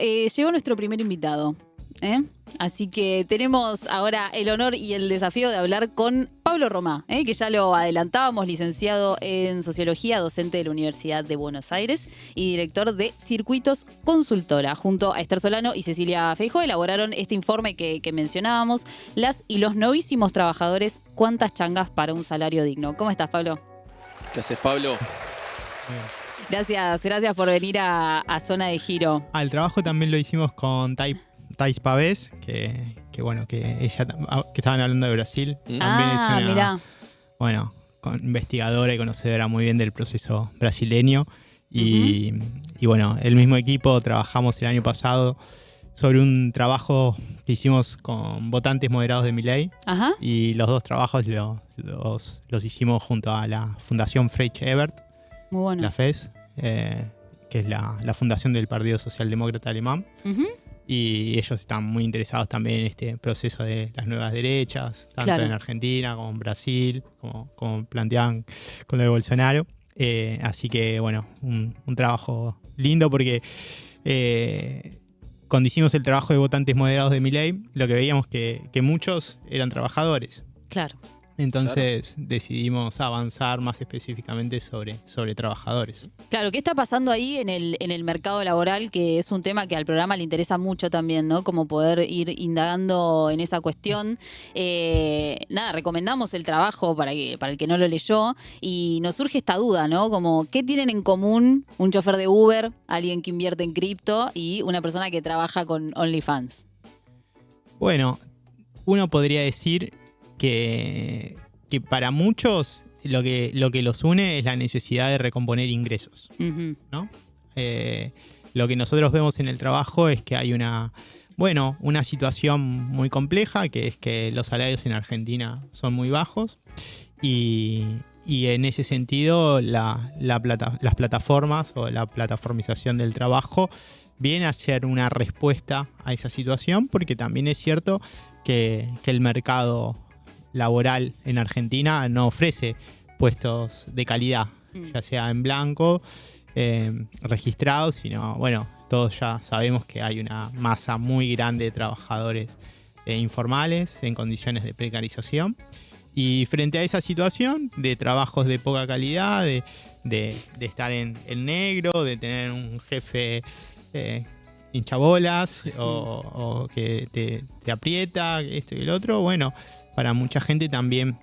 llegó nuestro primer invitado. Así que tenemos ahora el honor y el desafío de hablar con Pablo Romá, que ya lo adelantábamos, licenciado en Sociología, docente de la Universidad de Buenos Aires y director de Circuitos Consultora. Junto a Esther Solano y Cecilia Feijó elaboraron este informe que mencionábamos, Las y los novísimos trabajadores, ¿cuántas changas para un salario digno? ¿Cómo estás, Pablo? ¿Qué haces, Pablo? Gracias por venir a Zona de Giro. El trabajo también lo hicimos con Thais Pavés, que ella, que estaban hablando de Brasil. También es una, mirá. Bueno, investigadora y conocedora muy bien del proceso brasileño. Y bueno, el mismo equipo trabajamos el año pasado sobre un trabajo que hicimos con votantes moderados de Milei. Ajá. Y los dos trabajos los hicimos junto a la Fundación Frey-Ebert, Muy bueno. la FES, que es la fundación del Partido Socialdemócrata Alemán. Y ellos están muy interesados también en este proceso de las nuevas derechas, tanto en Argentina como en Brasil, como planteaban con lo de Bolsonaro. Así que, bueno, un trabajo lindo porque cuando hicimos el trabajo de votantes moderados de Milei, lo que veíamos que muchos eran trabajadores. Claro. Entonces decidimos avanzar más específicamente sobre trabajadores. Claro, ¿qué está pasando ahí en el mercado laboral? Que es un tema que al programa le interesa mucho también, ¿no? Como poder ir indagando en esa cuestión. Recomendamos el trabajo para el que no lo leyó y nos surge esta duda, ¿no? Como, ¿qué tienen en común un chofer de Uber, alguien que invierte en cripto y una persona que trabaja con OnlyFans? Bueno, uno podría decir que para muchos lo que los une es la necesidad de recomponer ingresos, ¿no? Lo que nosotros vemos en el trabajo es que hay una situación muy compleja, que es que los salarios en Argentina son muy bajos y en ese sentido las plataformas o la plataformización del trabajo viene a ser una respuesta a esa situación, porque también es cierto que el mercado laboral en Argentina no ofrece puestos de calidad, ya sea en blanco, registrados, sino, bueno, todos ya sabemos que hay una masa muy grande de trabajadores informales en condiciones de precarización. Y frente a esa situación de trabajos de poca calidad, de estar en negro, de tener un jefe hinchabolas o que te aprieta, esto y el otro, bueno, para mucha gente también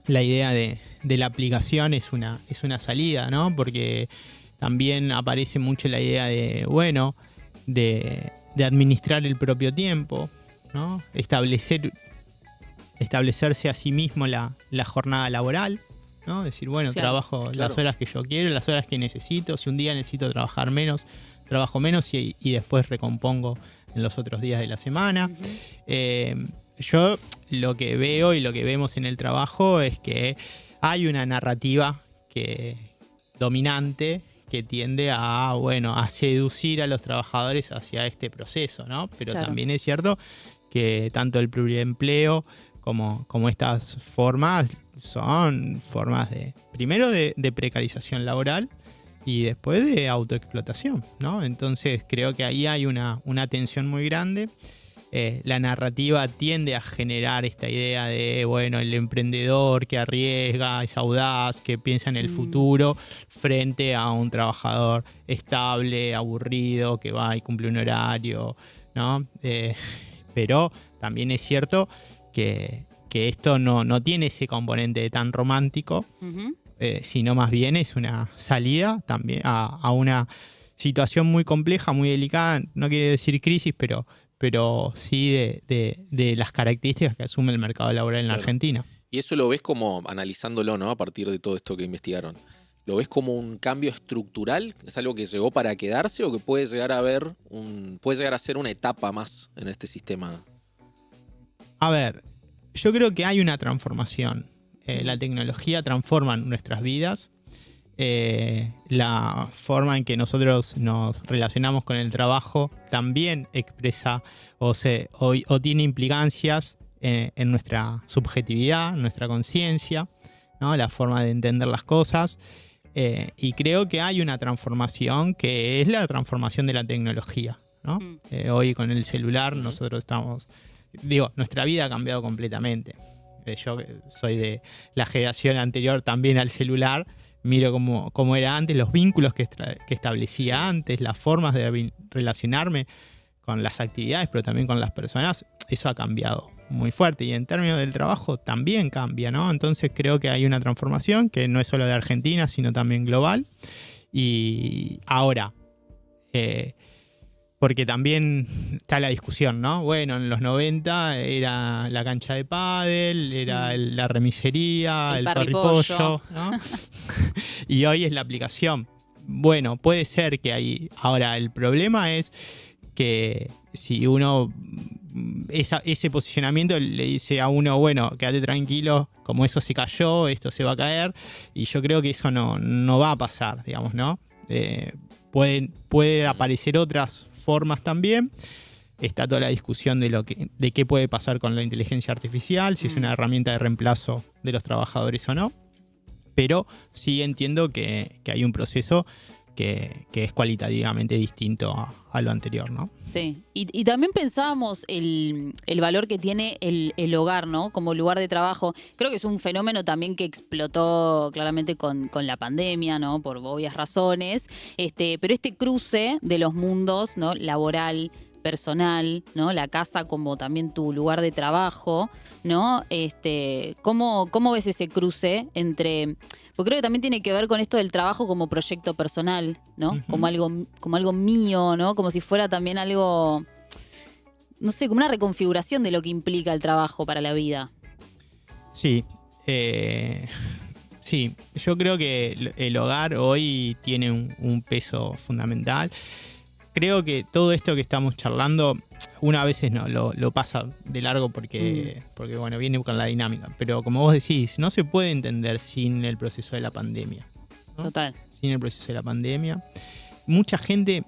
la idea de la aplicación es una salida, ¿no? Porque también aparece mucho la idea de administrar el propio tiempo, ¿no? Establecerse a sí mismo la jornada laboral, ¿no? Decir, bueno, trabajo las horas que yo quiero, las horas que necesito. Si un día necesito trabajar menos, trabajo menos y después recompongo en los otros días de la semana. Yo lo que veo y lo que vemos en el trabajo es que hay una narrativa dominante que tiende a seducir a los trabajadores hacia este proceso, ¿no? Pero también es cierto que tanto el pluriempleo como estas formas son formas primero de precarización laboral y después de autoexplotación, ¿no? Entonces creo que ahí hay una tensión muy grande. La narrativa tiende a generar esta idea de, el emprendedor que arriesga, es audaz, que piensa en el futuro frente a un trabajador estable, aburrido, que va y cumple un horario, ¿no? Pero también es cierto que esto no tiene ese componente tan romántico, sino más bien es una salida también a una situación muy compleja, muy delicada. No quiere decir crisis, pero sí de las características que asume el mercado laboral en la Argentina. Y eso lo ves como, analizándolo, ¿no? A partir de todo esto que investigaron, ¿lo ves como un cambio estructural? ¿Es algo que llegó para quedarse o que puede llegar a ser una etapa más en este sistema? A ver, yo creo que hay una transformación. La tecnología transforma nuestras vidas. La forma en que nosotros nos relacionamos con el trabajo también expresa o tiene implicancias en nuestra subjetividad, en nuestra conciencia, ¿no? La forma de entender las cosas. Y creo que hay una transformación que es la transformación de la tecnología. ¿no? Hoy con el celular nosotros nuestra vida ha cambiado completamente. Yo soy de la generación anterior también al celular, miro cómo era antes, los vínculos que establecía antes, las formas de relacionarme con las actividades, pero también con las personas, eso ha cambiado muy fuerte. Y en términos del trabajo también cambia, ¿no? Entonces creo que hay una transformación que no es solo de Argentina, sino también global. Y ahora, porque también está la discusión, ¿no? Bueno, en los 90 era la cancha de pádel, era la remisería, el parripollo, ¿no? Y hoy es la aplicación. Bueno, puede ser que ahí... Ahora, el problema es que si uno... ese posicionamiento le dice a uno, bueno, quédate tranquilo, como eso se cayó, esto se va a caer, y yo creo que eso no va a pasar, digamos, ¿no? Pueden aparecer otras formas también. Está toda la discusión de qué puede pasar con la inteligencia artificial, si es una herramienta de reemplazo de los trabajadores o no. Pero sí entiendo que hay un proceso que es cualitativamente distinto a lo anterior, ¿no? Sí, y también pensábamos el valor que tiene el hogar, ¿no? Como lugar de trabajo. Creo que es un fenómeno también que explotó claramente con la pandemia, ¿no? Por obvias razones. Pero este cruce de los mundos, ¿no? Laboral, personal, ¿no? La casa como también tu lugar de trabajo, ¿no? ¿Cómo ves ese cruce entre... Porque creo que también tiene que ver con esto del trabajo como proyecto personal, ¿no? Uh-huh. Como algo mío, ¿no? Como si fuera también algo, no sé, como una reconfiguración de lo que implica el trabajo para la vida. Sí. Sí, yo creo que el hogar hoy tiene un peso fundamental. Creo que todo esto que estamos charlando, una a veces lo pasa de largo porque bueno, viene con la dinámica. Pero como vos decís, no se puede entender sin el proceso de la pandemia, ¿no? Total. Sin el proceso de la pandemia. Mucha gente,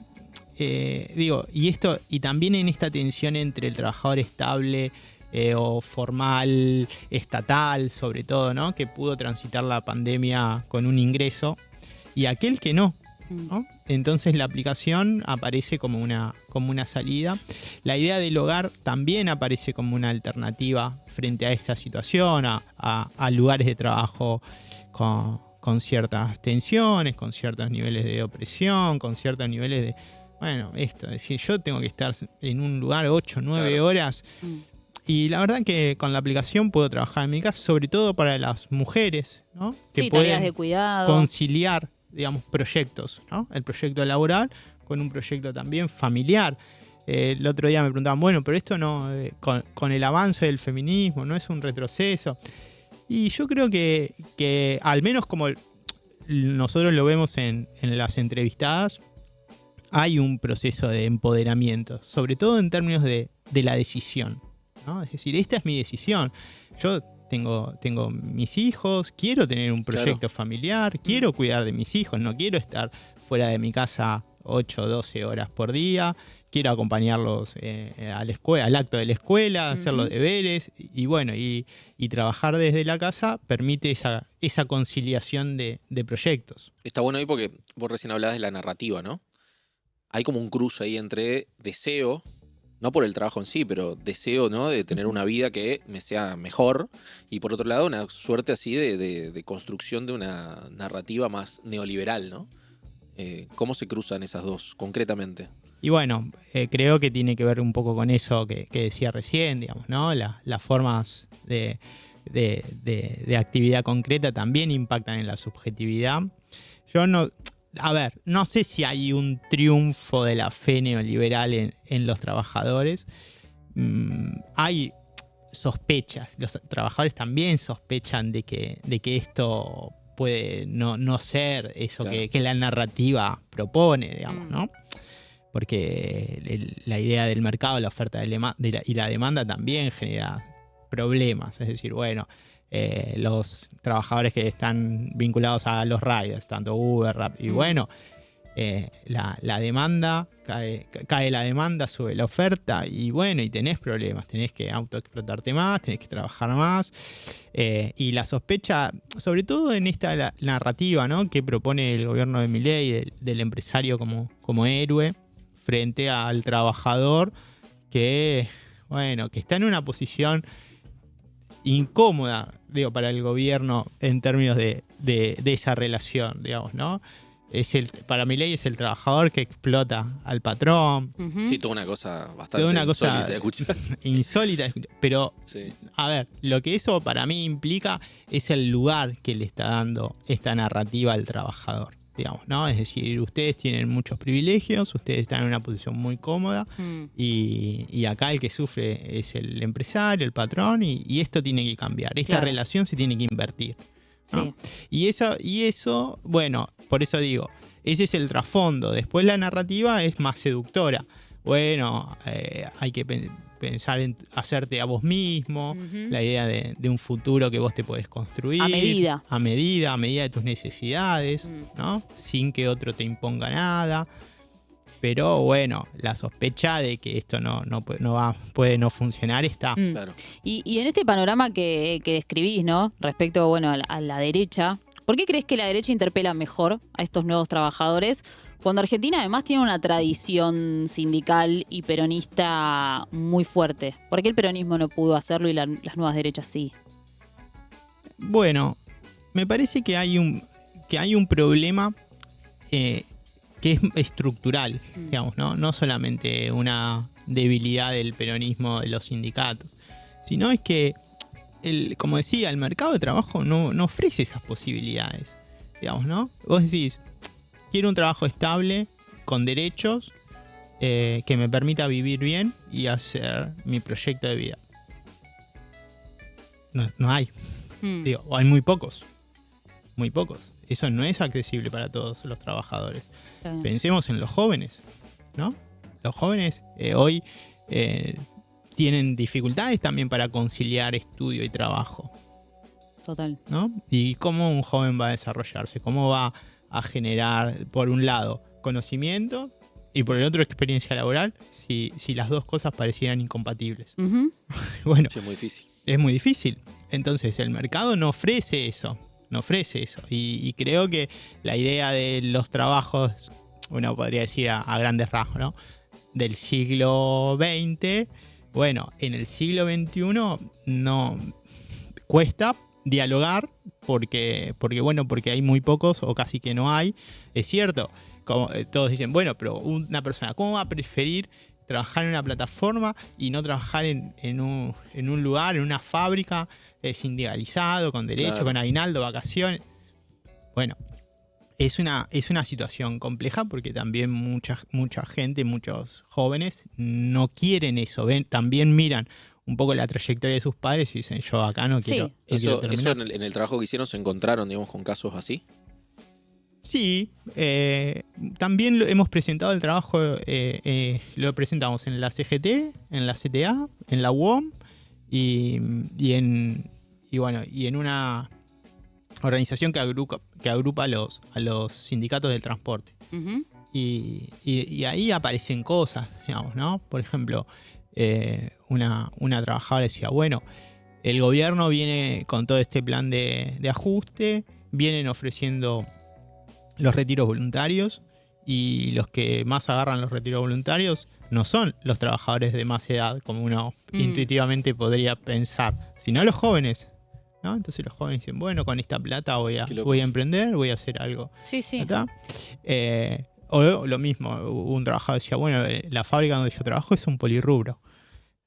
y también en esta tensión entre el trabajador estable o formal, estatal, sobre todo, ¿no? Que pudo transitar la pandemia con un ingreso, y aquel que no, ¿no? Entonces la aplicación aparece como una salida. La idea del hogar también aparece como una alternativa frente a esta situación, a lugares de trabajo con ciertas tensiones, con ciertos niveles de opresión, con ciertos niveles de... Bueno, es decir, yo tengo que estar en un lugar 8 o 9 horas. Y la verdad que con la aplicación puedo trabajar en mi casa, sobre todo para las mujeres, ¿no? Que tareas de cuidado, conciliar, digamos, proyectos, ¿no? El proyecto laboral con un proyecto también familiar. El otro día me preguntaban, bueno, pero esto no, con el avance del feminismo, ¿no es un retroceso? Y yo creo que al menos como nosotros lo vemos en las entrevistadas, hay un proceso de empoderamiento, sobre todo en términos de la decisión, ¿no? Es decir, esta es mi decisión. Yo tengo mis hijos, quiero tener un proyecto familiar, quiero cuidar de mis hijos, no quiero estar fuera de mi casa 8 o 12 horas por día, quiero acompañarlos a la escuela, al acto de la escuela, hacer los deberes, y bueno, y trabajar desde la casa permite esa conciliación de proyectos. Está bueno ahí porque vos recién hablabas de la narrativa, ¿no? Hay como un cruce ahí entre deseo, no por el trabajo en sí, pero deseo, ¿no? De tener una vida que me sea mejor. Y por otro lado, una suerte así de construcción de una narrativa más neoliberal, ¿no? ¿Cómo se cruzan esas dos concretamente? Y bueno, creo que tiene que ver un poco con eso que decía recién, digamos, ¿no? Las formas de actividad concreta también impactan en la subjetividad. No sé si hay un triunfo de la fe neoliberal en los trabajadores. Hay sospechas. Los trabajadores también sospechan de que esto puede no ser eso, claro, que la narrativa propone, digamos, ¿no? Porque la idea del mercado, la oferta y la demanda también genera problemas. Es decir, bueno, los trabajadores que están vinculados a los riders, tanto Uber, Rappi, y bueno, la demanda, cae la demanda, sube la oferta, y bueno, y tenés problemas, tenés que autoexplotarte más, tenés que trabajar más, y la sospecha, sobre todo en esta narrativa, ¿no? Que propone el gobierno de Milei del empresario como héroe frente al trabajador que, bueno, que está en una posición incómoda, digo, para el gobierno en términos de esa relación, digamos, ¿no? Para Milei es el trabajador que explota al patrón. Sí, toda una cosa bastante Toda una insólita cosa de escuchar. insólita, pero Sí. a ver, lo que eso para mí implica es el lugar que le está dando esta narrativa al trabajador, digamos, ¿no? Es decir, ustedes tienen muchos privilegios, ustedes están en una posición muy cómoda y acá el que sufre es el empresario, el patrón, y esto tiene que cambiar. Esta Claro. relación se tiene que invertir, ¿no? Sí. Y eso, bueno, por eso digo, ese es el trasfondo. Después la narrativa es más seductora. Bueno, hay que pensar en hacerte a vos mismo, Ujú. la idea de un futuro que vos te podés construir. A medida. A medida de tus necesidades, ¿no? Sin que otro te imponga nada. Pero bueno, la sospecha de que esto puede no funcionar está. Claro. Y en este panorama que describís, ¿no? Respecto, bueno, a la derecha, ¿por qué crees que la derecha interpela mejor a estos nuevos trabajadores cuando Argentina además tiene una tradición sindical y peronista muy fuerte? ¿Por qué el peronismo no pudo hacerlo y las nuevas derechas sí? Bueno, me parece que hay un problema que es estructural, digamos, ¿no? No solamente una debilidad del peronismo de los sindicatos, sino es que, como decía, el mercado de trabajo no ofrece esas posibilidades, digamos, ¿no? Vos decís, quiero un trabajo estable, con derechos, que me permita vivir bien y hacer mi proyecto de vida. No hay. Digo, o hay muy pocos. Muy pocos. Eso no es accesible para todos los trabajadores. Claro. Pensemos en los jóvenes, ¿no? Los jóvenes hoy tienen dificultades también para conciliar estudio y trabajo, Total. ¿no? Y cómo un joven va a desarrollarse, cómo va a generar, por un lado, conocimientos y por el otro, experiencia laboral, si las dos cosas parecieran incompatibles. Ujú. Bueno, Sí, es muy difícil. es muy difícil. Entonces el mercado no ofrece eso. Y creo que la idea de los trabajos, uno podría decir a grandes rasgos, ¿no? Del siglo XX, bueno, en el siglo XXI no cuesta dialogar porque hay muy pocos o casi que no hay. Es cierto, como todos dicen, bueno, pero una persona, ¿cómo va a preferir trabajar en una plataforma y no trabajar en un lugar, en una fábrica sindicalizado, con derecho, Claro. con aguinaldo, vacaciones? Bueno, es una situación compleja porque también mucha gente, muchos jóvenes no quieren eso, también miran un poco la trayectoria de sus padres y dicen, yo acá no Sí. quiero, no quiero Eso terminar. en el trabajo que hicieron se encontraron, digamos, con casos así. Sí, también hemos presentado el trabajo, lo presentamos en la CGT, en la CTA, en la UOM y en una organización que agrupa a los sindicatos del transporte. Ujú. Y ahí aparecen cosas, digamos, ¿no? Por ejemplo, una trabajadora decía, bueno, el gobierno viene con todo este plan de ajuste, vienen ofreciendo los retiros voluntarios y los que más agarran los retiros voluntarios no son los trabajadores de más edad, como uno intuitivamente podría pensar, sino los jóvenes, ¿no? Entonces los jóvenes dicen, bueno, con esta plata voy a emprender, voy a hacer algo. Sí, sí. ¿Está? O lo mismo, un trabajador decía, bueno, la fábrica donde yo trabajo es un polirrubro,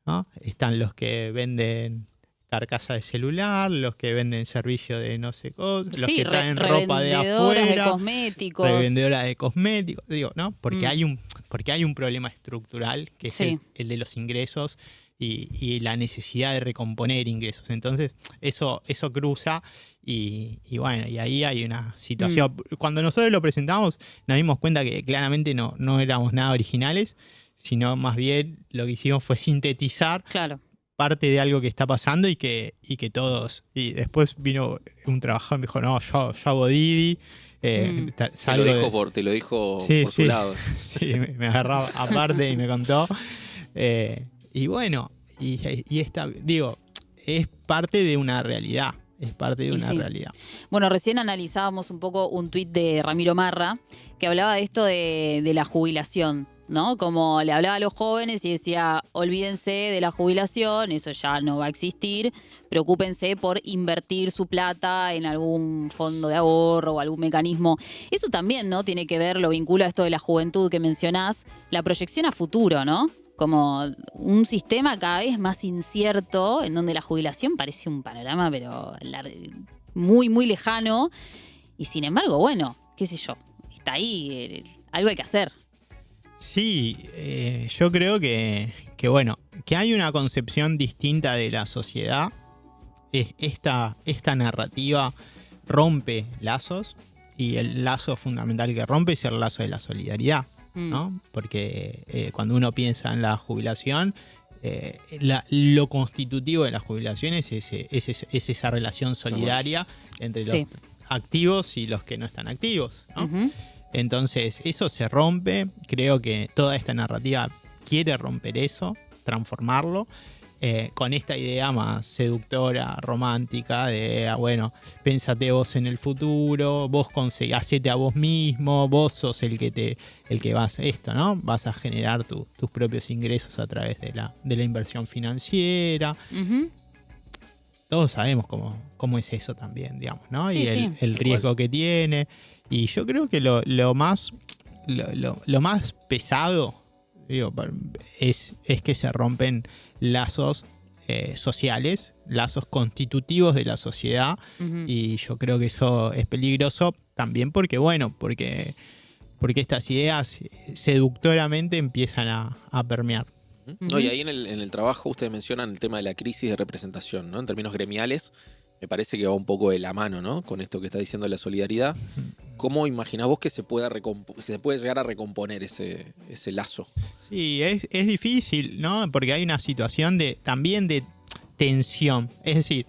¿no? Están los que venden carcasa de celular, los que venden servicio de no sé cosas, los Sí, que traen ropa de revendedoras afuera, de cosméticos. revendedora de cosméticos, digo, ¿no? Porque hay un problema estrucral que es Sí. el de los ingresos y la necesidad de recomponer ingresos. Entonces, eso cruza y bueno, y ahí hay una situación. Cuando nosotros lo presentamos, nos dimos cuenta que claramente no éramos nada originales, sino más bien lo que hicimos fue sintetizar Claro. parte de algo que está pasando y que todos. Y después vino un trabajador y me dijo, no, yo hago Didi. Te lo dijo Sí, por su lado. Sí, me agarraba aparte y me contó. Y bueno, y esta, digo, es parte de una realidad. Es parte de una realidad. Bueno, recién analizábamos un poco un tuit de Ramiro Marra que hablaba de esto de la jubilación, ¿no? Como le hablaba a los jóvenes y decía, olvídense de la jubilación, eso ya no va a existir, preocúpense por invertir su plata en algún fondo de ahorro o algún mecanismo. Eso también, ¿no? Tiene que ver, lo vincula a esto de la juventud que mencionás, la proyección a futuro, ¿no? Como un sistema cada vez más incierto, en donde la jubilación parece un panorama, pero muy, muy lejano. Y sin embargo, bueno, qué sé yo, está ahí, algo hay que hacer. Sí, yo creo que bueno, que hay una concepción distinta de la sociedad. Esta narrativa rompe lazos, y el lazo fundamental que rompe es el lazo de la solidaridad, ¿no? Porque cuando uno piensa en la jubilación, lo constitutivo de la jubilación es esa relación solidaria entre los activos y los que no están activos, ¿no? Uh-huh. Entonces, eso se rompe. Creo que toda esta narrativa quiere romper eso, transformarlo, con esta idea más seductora, romántica, de, bueno, pénsate vos en el futuro, vos hacete a vos mismo, vos sos el que vas esto, ¿no? Vas a generar tus propios ingresos a través de la inversión financiera. Uh-huh. Todos sabemos cómo es eso también, digamos, ¿no? Sí, y el riesgo que tiene. Y yo creo que lo más pesado, digo, es que se rompen lazos sociales, lazos constitutivos de la sociedad. Uh-huh. Y yo creo que eso es peligroso también porque estas ideas seductoramente empiezan a permear. No, y ahí en el trabajo ustedes mencionan el tema de la crisis de representación, ¿no? En términos gremiales, me parece que va un poco de la mano, ¿no? Con esto que está diciendo la solidaridad. ¿Cómo imaginás vos que se puede llegar a recomponer ese lazo? Sí, es difícil, ¿no? Porque hay una situación también de tensión. Es decir,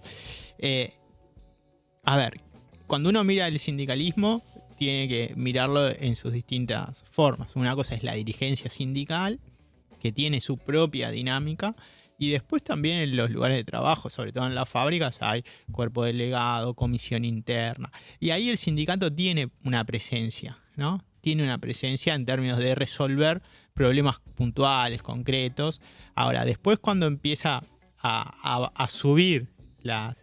a ver, cuando uno mira el sindicalismo, tiene que mirarlo en sus distintas formas. Una cosa es la dirigencia sindical, que tiene su propia dinámica, y después también en los lugares de trabajo, sobre todo en las fábricas, hay cuerpo delegado, comisión interna, y ahí el sindicato tiene una presencia, ¿no? Tiene una presencia en términos de resolver problemas puntuales, concretos. Ahora, después cuando empieza a subir las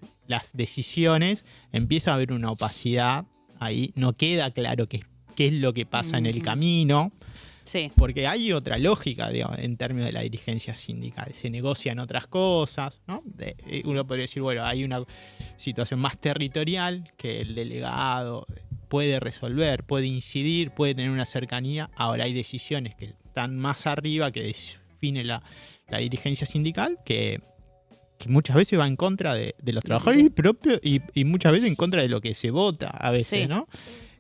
decisiones, empieza a haber una opacidad, ahí no queda claro qué es lo que pasa en el camino. Sí. Porque hay otra lógica, digamos, en términos de la dirigencia sindical. Se negocian otras cosas, ¿no? Uno podría decir, bueno, hay una situación más territorial que el delegado puede resolver, puede incidir, puede tener una cercanía. Ahora hay decisiones que están más arriba, que define la dirigencia sindical, que muchas veces va en contra de los trabajadores propios y muchas veces en contra de lo que se vota a veces, sí, ¿no?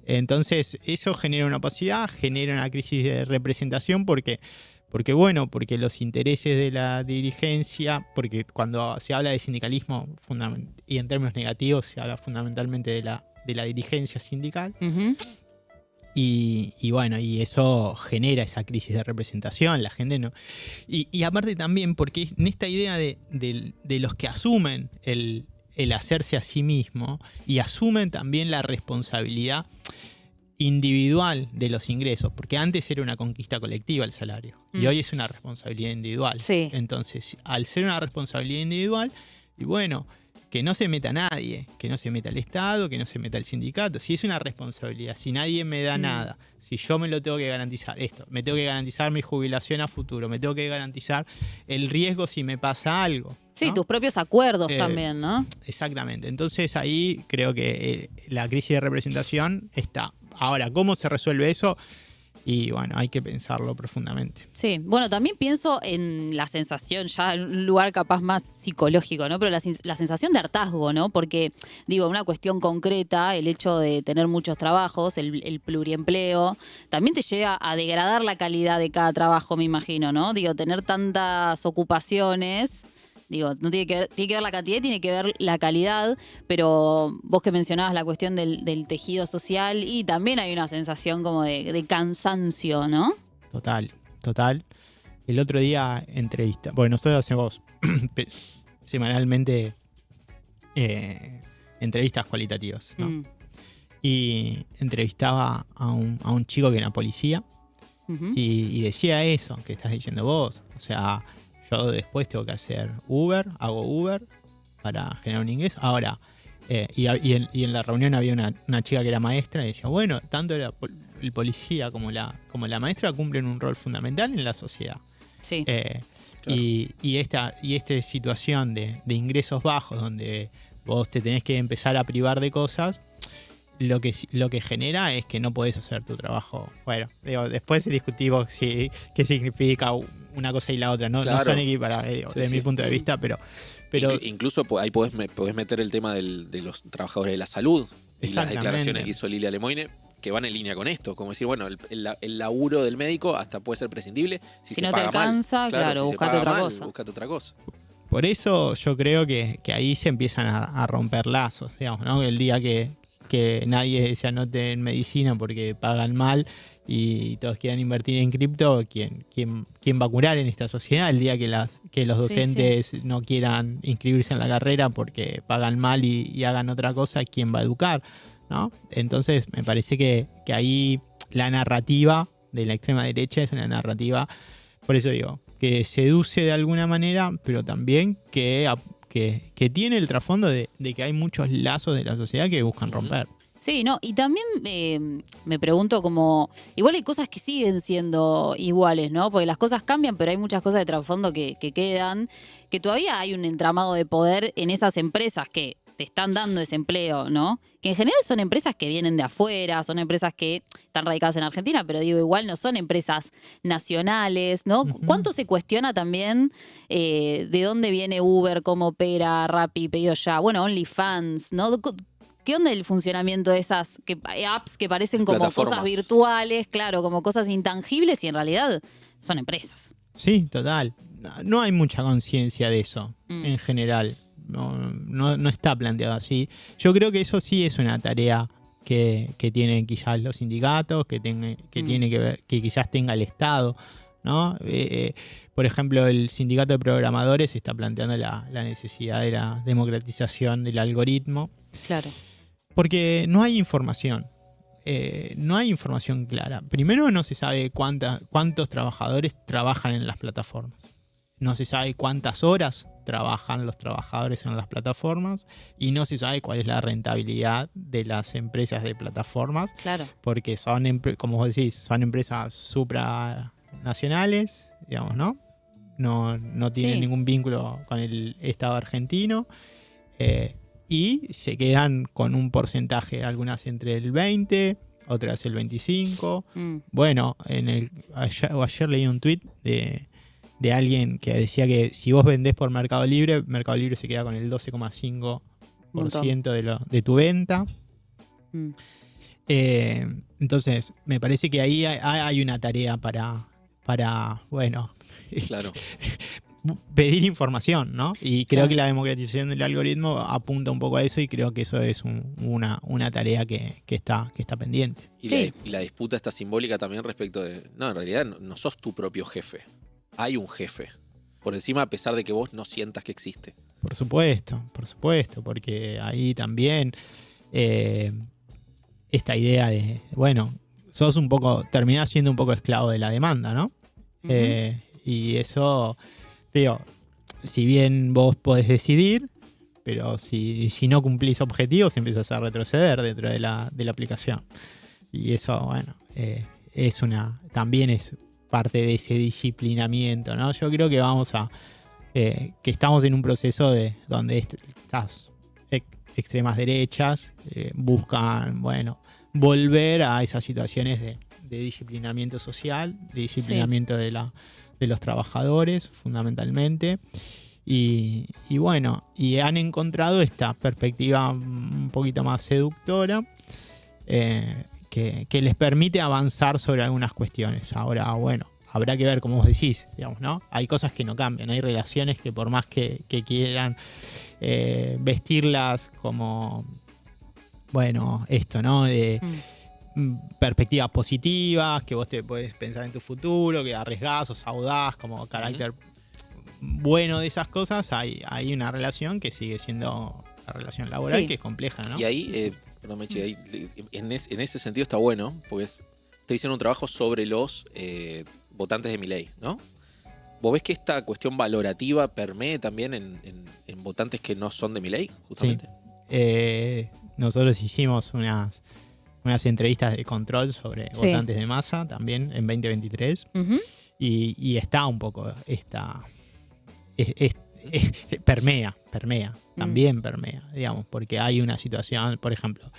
Entonces eso genera una opacidad, genera una crisis de representación porque los intereses de la dirigencia, porque cuando se habla de sindicalismo y en términos negativos se habla fundamentalmente de la dirigencia sindical. Uh-huh. Y eso genera esa crisis de representación, la gente no. Y aparte también porque en esta idea de los que asumen el hacerse a sí mismo y asumen también la responsabilidad individual de los ingresos, porque antes era una conquista colectiva el salario y hoy es una responsabilidad individual. Sí. Entonces, al ser una responsabilidad individual, y bueno, que no se meta nadie, que no se meta el Estado, que no se meta el sindicato. Si es una responsabilidad, si nadie me da nada, si yo me lo tengo que garantizar, me tengo que garantizar mi jubilación a futuro, me tengo que garantizar el riesgo si me pasa algo. Sí, ¿no? Tus propios acuerdos también, ¿no? Exactamente. Entonces ahí creo que la crisis de representación está. Ahora, ¿cómo se resuelve eso? Y bueno, hay que pensarlo profundamente. Sí, bueno, también pienso en la sensación, ya en un lugar capaz más psicológico, ¿no? Pero la sensación de hartazgo, ¿no? Porque, digo, una cuestión concreta, el hecho de tener muchos trabajos, el pluriempleo, también te llega a degradar la calidad de cada trabajo, me imagino, ¿no? Digo, tener tantas ocupaciones. Digo, no tiene que ver la cantidad, tiene que ver la calidad, pero vos que mencionabas la cuestión del tejido social y también hay una sensación como de cansancio, ¿no? Total. El otro día nosotros hacemos semanalmente entrevistas cualitativas, ¿no? Y entrevistaba a un chico que era policía y decía eso que estás diciendo vos. O sea, yo después tengo que hacer hago Uber para generar un ingreso. Ahora, y en la reunión había una chica que era maestra y decía, bueno, tanto el policía como la maestra cumplen un rol fundamental en la sociedad. Sí. Claro. Y esta situación de ingresos bajos, donde vos te tenés que empezar a privar de cosas, lo que genera es que no podés hacer tu trabajo. Bueno, después discutimos qué significa una cosa y la otra. No, claro. No son equiparables, desde mi punto de vista, pero incluso ahí podés meter el tema de los trabajadores de la salud y las declaraciones que hizo Lilia Lemoine, que van en línea con esto, como decir, bueno, el laburo del médico hasta puede ser prescindible si se no paga te alcanza, mal. claro, si buscate buscate otra cosa. Por eso yo creo que ahí se empiezan a romper lazos, digamos, ¿no? El día que nadie se anote en medicina porque pagan mal y todos quieran invertir en cripto, ¿quién va a curar en esta sociedad? El día que los docentes no quieran inscribirse en la carrera porque pagan mal y hagan otra cosa, ¿quién va a educar? ¿No? Entonces me parece que ahí la narrativa de la extrema derecha es una narrativa, por eso digo, que seduce de alguna manera, pero también que tiene el trasfondo de que hay muchos lazos de la sociedad que buscan romper. Sí, no, y también me pregunto como, igual hay cosas que siguen siendo iguales, ¿no? Porque las cosas cambian, pero hay muchas cosas de trasfondo que quedan, que todavía hay un entramado de poder en esas empresas que te están dando ese empleo, ¿no? Que en general son empresas que vienen de afuera, son empresas que están radicadas en Argentina, pero digo, igual no son empresas nacionales, ¿no? ¿Cuánto se cuestiona también de dónde viene Uber, cómo opera, Rappi, Pedido Ya, bueno, OnlyFans, ¿no? ¿Qué onda el funcionamiento de esas apps que parecen como cosas virtuales, claro, como cosas intangibles y en realidad son empresas? Sí, total. No hay mucha conciencia de eso en general. No está planteado así. Yo creo que eso sí es una tarea que tienen quizás los sindicatos, que tiene que ver, que quizás tenga el Estado, ¿no? Por ejemplo, el sindicato de programadores está planteando la necesidad de la democratización del algoritmo. Claro. Porque no hay información. No hay información clara. Primero, no se sabe cuántos trabajadores trabajan en las plataformas. No se sabe cuántas horas trabajan los trabajadores en las plataformas y no se sabe cuál es la rentabilidad de las empresas de plataformas. Claro. Porque son, como vos decís, son empresas supranacionales, digamos, ¿no? No tienen ningún vínculo con el Estado argentino. Y se quedan con un porcentaje, algunas entre el 20, otras el 25. Bueno, ayer leí un tweet de alguien que decía que si vos vendés por Mercado Libre se queda con el 12,5% de tu venta. Entonces, me parece que ahí hay una tarea para bueno, claro. pedir información, ¿no? Y creo que la democratización del algoritmo apunta un poco a eso y creo que eso es una tarea que está pendiente. Y la disputa está simbólica también respecto de... No, en realidad no sos tu propio jefe. Hay un jefe. Por encima, a pesar de que vos no sientas que existe. Por supuesto, porque ahí también esta idea de, bueno, terminás siendo un poco esclavo de la demanda, ¿no? Y eso... Digo, si bien vos podés decidir, pero si no cumplís objetivos, empiezas a retroceder dentro de la aplicación. Y eso, bueno, también es parte de ese disciplinamiento, ¿no? Yo creo que que estamos en un proceso donde estas extremas derechas buscan, bueno, volver a esas situaciones de disciplinamiento social, de disciplinamiento de los trabajadores, fundamentalmente. Y bueno, y han encontrado esta perspectiva un poquito más seductora que les permite avanzar sobre algunas cuestiones. Ahora, bueno, habrá que ver, como vos decís, digamos, ¿no? Hay cosas que no cambian, hay relaciones que por más que quieran vestirlas como, bueno, esto, ¿no? De perspectivas positivas, que vos te podés pensar en tu futuro, que arriesgás, sos audaz, como carácter bueno de esas cosas, hay una relación que sigue siendo la relación laboral, que es compleja, ¿no? Y ahí, perdón, Mechi, ahí, en ese sentido está bueno, porque te hicieron un trabajo sobre los votantes de Milei, ¿no? ¿Vos ves que esta cuestión valorativa permee también en votantes que no son de Milei, justamente? Sí. Nosotros hicimos unas entrevistas de control sobre votantes de masa también en 2023 y está un poco permea, también permea, digamos, porque hay una situación, por ejemplo,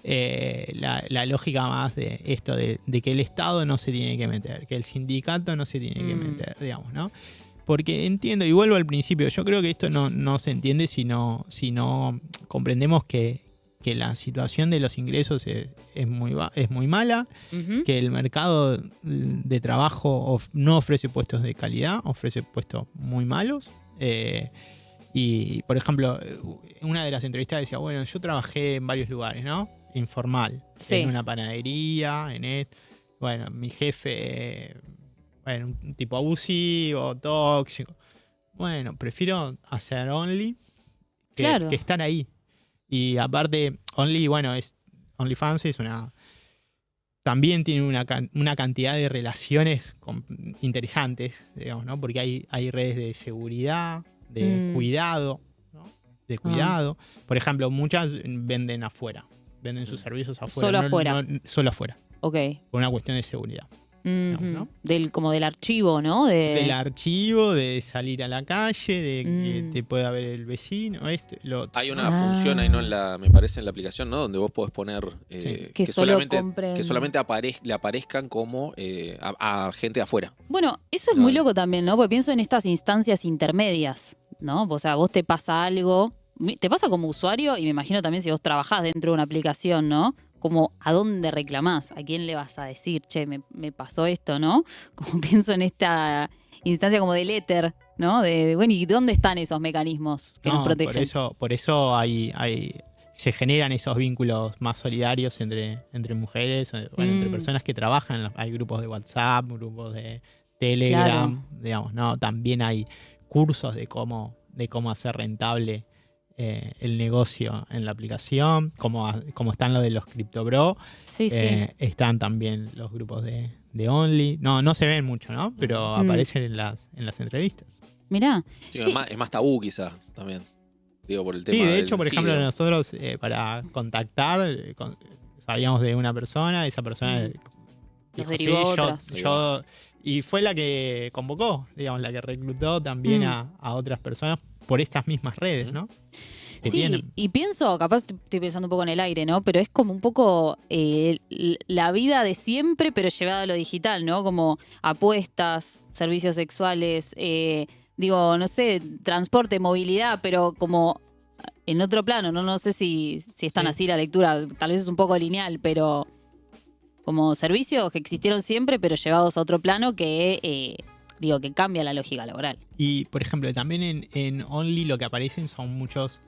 la lógica más de esto de que el Estado no se tiene que meter, que el sindicato no se tiene que meter, digamos, ¿no? Porque entiendo, y vuelvo al principio, yo creo que esto no se entiende si no comprendemos que la situación de los ingresos es muy mala, que el mercado de trabajo no ofrece puestos de calidad, ofrece puestos muy malos. Y, por ejemplo, una de las entrevistas decía, bueno, yo trabajé en varios lugares, ¿no? Informal, en una panadería, bueno, mi jefe, bueno, un tipo abusivo, tóxico. Bueno, prefiero hacer Only que estar ahí. Y aparte, OnlyFans es también tiene una cantidad de relaciones interesantes, digamos, ¿no? Porque hay redes de seguridad, de cuidado, ¿no? De cuidado. Por ejemplo, muchas venden afuera, venden sus servicios afuera. Solo afuera. Solo afuera. Ok. Por una cuestión de seguridad. Digamos, ¿no? Como del archivo, ¿no? Del archivo, de salir a la calle, de que te pueda ver el vecino, lo otro. Hay una función ahí, ¿no? Me parece en la aplicación, ¿no? Donde vos podés poner que solamente le aparezcan como a gente de afuera. Bueno, eso es muy loco también, ¿no? Porque pienso en estas instancias intermedias, ¿no? O sea, vos te pasa algo, te pasa como usuario y me imagino también si vos trabajás dentro de una aplicación, ¿no? Como a dónde reclamás, a quién le vas a decir, che, me pasó esto, ¿no? Como pienso en esta instancia como del éter, ¿no? Bueno, ¿y dónde están esos mecanismos que nos protegen? Por eso se generan esos vínculos más solidarios entre mujeres, entre personas que trabajan. Hay grupos de WhatsApp, grupos de Telegram, digamos, ¿no? También hay cursos de cómo hacer rentable el negocio en la aplicación, como están los de los CryptoBro, están también los grupos de Only. No se ven mucho, ¿no? Pero aparecen en las entrevistas. Mirá. Sí, es más tabú quizá también. Digo, por el tema. Sí, de hecho, por ejemplo, nosotros para contactar, sabíamos de una persona, esa persona dijo, yo, y fue la que convocó, digamos, la que reclutó también a otras personas por estas mismas redes, ¿no? Y pienso, capaz estoy pensando un poco en el aire, ¿no? Pero es como un poco la vida de siempre, pero llevada a lo digital, ¿no? Como apuestas, servicios sexuales, no sé, transporte, movilidad, pero como en otro plano, ¿no? No sé si es tan así la lectura, tal vez es un poco lineal, pero como servicios que existieron siempre, pero llevados a otro plano que cambia la lógica laboral. Y, por ejemplo, también en Only lo que aparecen son muchos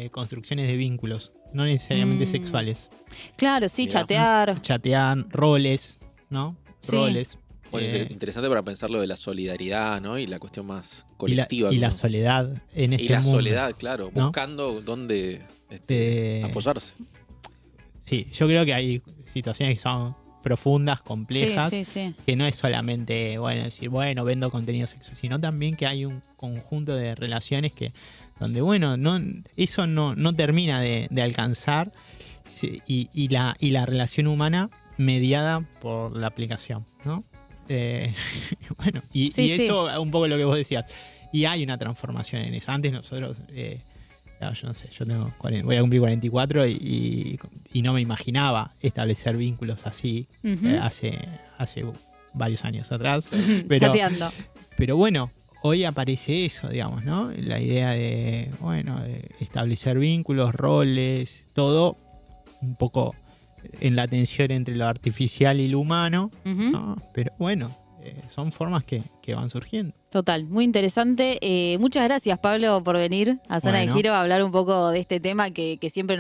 construcciones de vínculos, no necesariamente sexuales. Claro, sí, chatear, roles, ¿no? Sí. Roles. Bueno, interesante para pensar lo de la solidaridad, ¿no? Y la cuestión más colectiva. Y la soledad en este mundo. Y la soledad, claro, ¿no? Buscando dónde apoyarse. Sí, yo creo que hay situaciones que son profundas, complejas, que no es solamente, decir, vendo contenido sexual, sino también que hay un conjunto de relaciones donde, eso no termina de alcanzar y la relación humana mediada por la aplicación, ¿no? Eso un poco lo que vos decías. Y hay una transformación en eso. Antes nosotros... yo no sé, voy a cumplir 44 y no me imaginaba establecer vínculos así hace varios años atrás. Chateando. Pero bueno, hoy aparece eso, digamos, ¿no? La idea de establecer vínculos, roles, todo un poco en la tensión entre lo artificial y lo humano, ¿no? Pero bueno, son formas que van surgiendo. Total, muy interesante. Muchas gracias, Pablo, por venir a Zona de Giro a hablar un poco de este tema que siempre